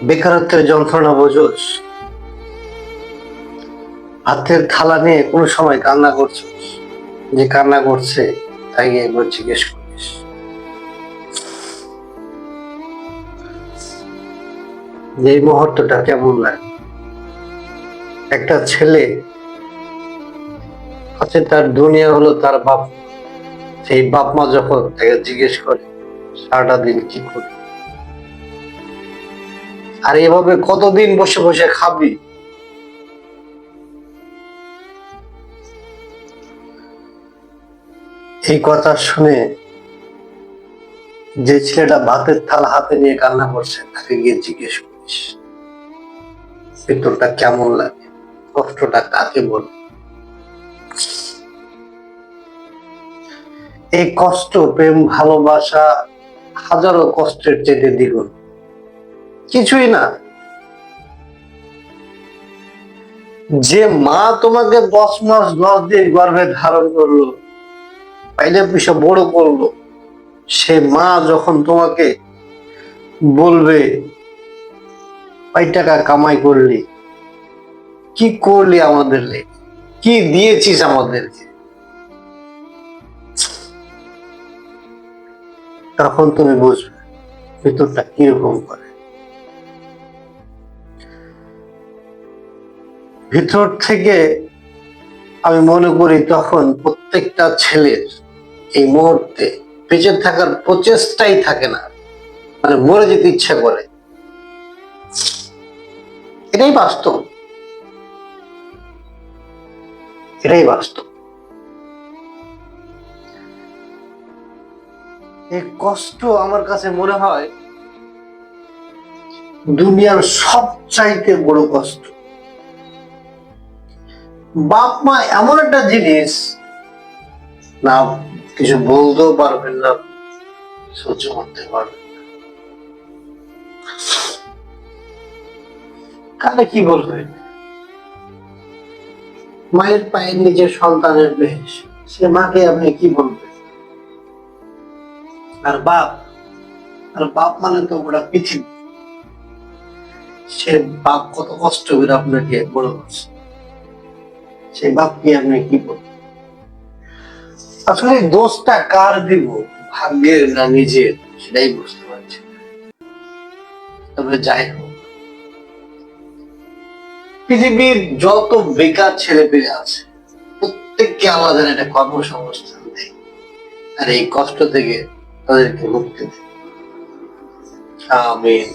বেকারত্বের যন্ত্রণা বোঝোস? হাতের থালা নিয়ে কোনো সময় কান্না করছিস? যে কান্না করছে তাই একবার জিজ্ঞেস করিস যে এই মুহূর্তটা কেমন লাগে। একটা ছেলে আছে, তার দুনিয়া হলো তার বাপ। সেই বাপ মা যখন তাকে জিজ্ঞেস করে সারাটা দিন কি করি, আর এভাবে কতদিন বসে বসে খাবি? এই কথা শুনে যে ছেলেটা ভাতের থালা হাতে নিয়ে কান্না করছে তাকে গিয়ে জিজ্ঞেস করিস ভেতরটা কেমন লাগে, কষ্টটা কাকে বল। এই কষ্ট, প্রেম, ভালোবাসা হাজারো কষ্টের চেয়ে দ্বিগুণ। কিছুই না। যে মা তোমাকে 10 মাস 10 দিন গর্ভে ধারণ করলো, পাইলে পিছে বড় করলো, সে মা যখন তোমাকে বলবে 5 টাকা কামাই করলি, কি করলি আমাদের লেগে, কি দিয়েছিস আমাদেরকে, তখন তুমি বুঝবে ভিতরটা কিরকম করে। ভিতর থেকে আমি মনে করি তখন প্রত্যেকটা ছেলের এই মুহূর্তে বেঁচে থাকার প্রচেষ্টাই থাকে না, মানে মরে যেতে ইচ্ছা করে। এটাই বাস্তব, এটাই বাস্তব। এই কষ্ট আমার কাছে মনে হয় দুনিয়ার সবচাইতে বড় কষ্ট। বাপ মা এমন একটা জিনিস, না কিছু বলতেও পারবেন না, সহ্য করতে পারবেন না। কানে কি বলবেন? মায়ের পায়ের নিচে সন্তানের বেশ, সে মাকে আপনি কি বলবেন? আর বাপ, আর বাপ মানে তো ওটা পৃথিবী। সে বাপ কত কষ্ট করে আপনাকে বড় করছে, সেই বাপকে আপনি কি বলবেন? আসলে দোষটা কার দিব, ভাগ্যের না নিজের, সেটাই বুঝতে পারছি। তবে যাই হোক, পৃথিবীর যত বেকার ছেলে পেলে আছে প্রত্যেককে আলাদা একটা কর্মসংস্থান দেয়, আর এই কষ্ট থেকে তাদেরকে মুক্তি দেয়। আমিন।